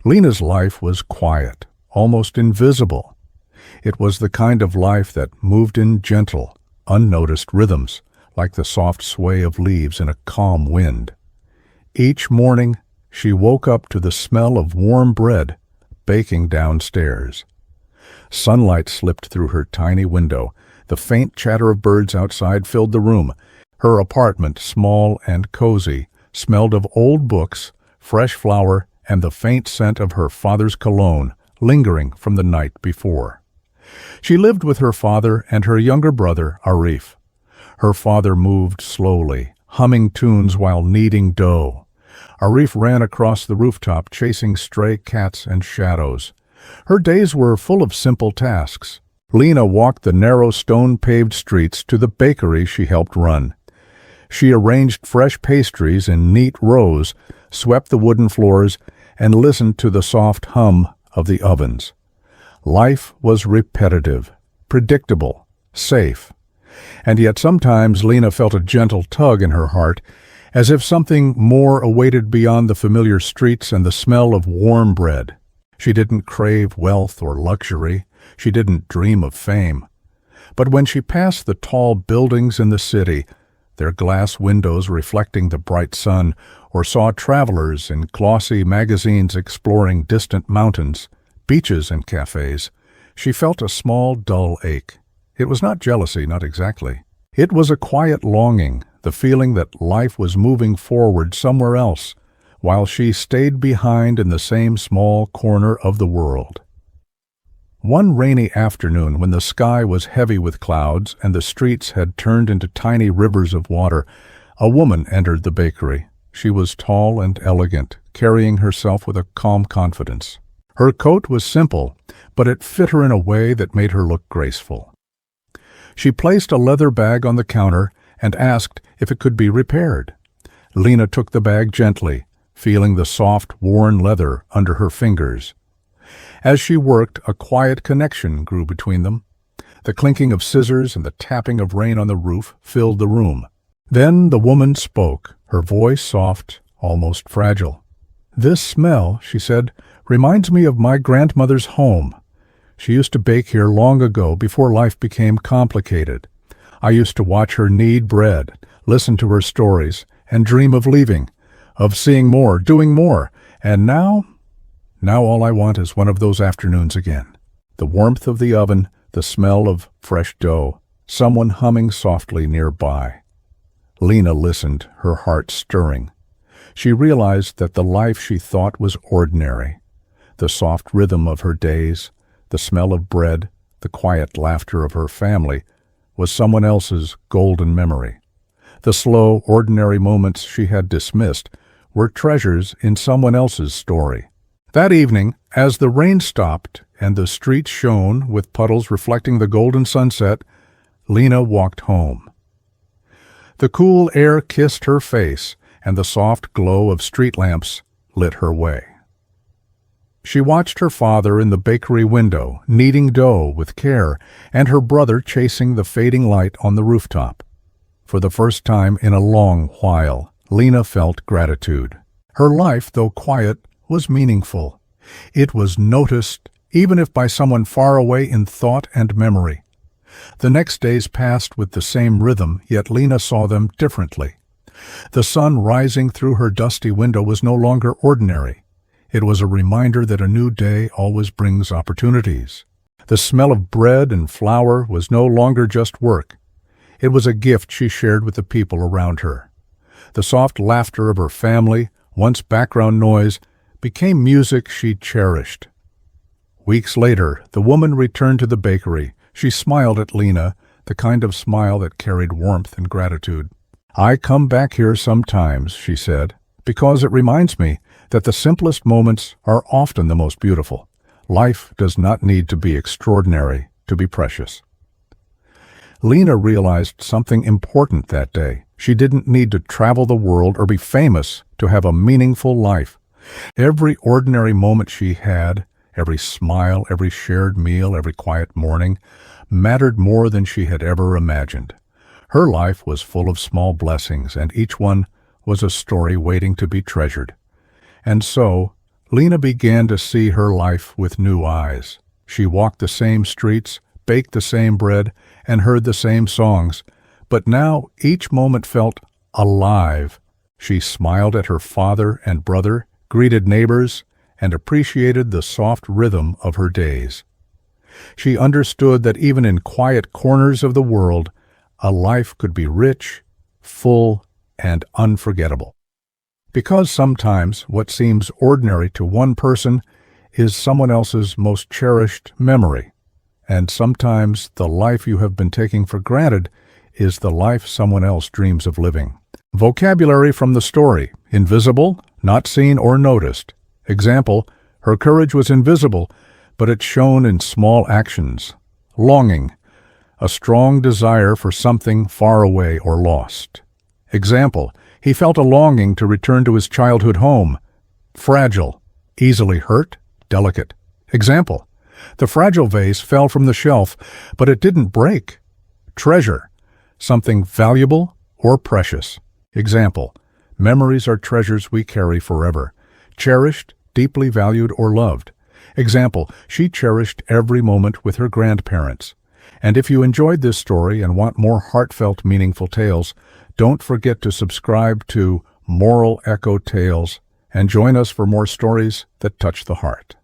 Lina's life was quiet, almost invisible. It was the kind of life that moved in gentle, unnoticed rhythms, like the soft sway of leaves in a calm wind. Each morning, she woke up to the smell of warm bread baking downstairs. Sunlight slipped through her tiny window. The faint chatter of birds outside filled the room. Her apartment, small and cozy, smelled of old books, fresh flour, and the faint scent of her father's cologne lingering from the night before. She lived with her father and her younger brother, Arif. Her father moved slowly, humming tunes while kneading dough. Arif ran across the rooftop, chasing stray cats and shadows. Her days were full of simple tasks. Lina walked the narrow stone-paved streets to the bakery she helped run. She arranged fresh pastries in neat rows, swept the wooden floors, and listened to the soft hum of the ovens. Life was repetitive, predictable, safe. And yet sometimes Lina felt a gentle tug in her heart, as if something more awaited beyond the familiar streets and the smell of warm bread. She didn't crave wealth or luxury. She didn't dream of fame. But when she passed the tall buildings in the city, their glass windows reflecting the bright sun, or saw travelers in glossy magazines exploring distant mountains, beaches and cafes, she felt a small, dull ache. It was not jealousy, not exactly. It was a quiet longing, the feeling that life was moving forward somewhere else, while she stayed behind in the same small corner of the world. One rainy afternoon, when the sky was heavy with clouds and the streets had turned into tiny rivers of water, a woman entered the bakery. She was tall and elegant, carrying herself with a calm confidence. Her coat was simple, but it fit her in a way that made her look graceful. She placed a leather bag on the counter and asked if it could be repaired. Lina took the bag gently, feeling the soft, worn leather under her fingers. As she worked, a quiet connection grew between them. The clinking of scissors and the tapping of rain on the roof filled the room. Then the woman spoke, her voice soft, almost fragile. "This smell," she said, "reminds me of my grandmother's home. She used to bake here long ago, before life became complicated. I used to watch her knead bread, listen to her stories, and dream of leaving, of seeing more, doing more. And now all I want is one of those afternoons again. The warmth of the oven, the smell of fresh dough, someone humming softly nearby." Lina listened, her heart stirring. She realized that the life she thought was ordinary, the soft rhythm of her days, the smell of bread, the quiet laughter of her family, was someone else's golden memory. The slow, ordinary moments she had dismissed were treasures in someone else's story. That evening, as the rain stopped and the streets shone with puddles reflecting the golden sunset, Lina walked home. The cool air kissed her face, and the soft glow of street lamps lit her way. She watched her father in the bakery window, kneading dough with care, and her brother chasing the fading light on the rooftop. For the first time in a long while, Lina felt gratitude. Her life, though quiet, was meaningful. It was noticed, even if by someone far away in thought and memory. The next days passed with the same rhythm, yet Lina saw them differently. The sun rising through her dusty window was no longer ordinary. It was a reminder that a new day always brings opportunities. The smell of bread and flour was no longer just work. It was a gift she shared with the people around her. The soft laughter of her family, once background noise, became music she cherished. Weeks later, the woman returned to the bakery. She smiled at Lina, the kind of smile that carried warmth and gratitude. "I come back here sometimes," she said, "because it reminds me that the simplest moments are often the most beautiful. Life does not need to be extraordinary to be precious." Lina realized something important that day. She didn't need to travel the world or be famous to have a meaningful life. Every ordinary moment she had, every smile, every shared meal, every quiet morning, mattered more than she had ever imagined. Her life was full of small blessings, and each one was a story waiting to be treasured. And so, Lina began to see her life with new eyes. She walked the same streets, baked the same bread, and heard the same songs, but now each moment felt alive. She smiled at her father and brother, greeted neighbors, and appreciated the soft rhythm of her days. She understood that even in quiet corners of the world, a life could be rich, full, and unforgettable. Because sometimes what seems ordinary to one person is someone else's most cherished memory, and sometimes the life you have been taking for granted is the life someone else dreams of living. Vocabulary from the story: invisible, not seen or noticed. Example, her courage was invisible, but it shone in small actions. Longing, a strong desire for something far away or lost. Example, he felt a longing to return to his childhood home. Fragile, easily hurt, delicate. Example, the fragile vase fell from the shelf, but it didn't break. Treasure, something valuable or precious. Example, memories are treasures we carry forever, cherished, deeply valued, or loved. Example, she cherished every moment with her grandparents. And if you enjoyed this story and want more heartfelt, meaningful tales, don't forget to subscribe to Moral Echo Tales and join us for more stories that touch the heart.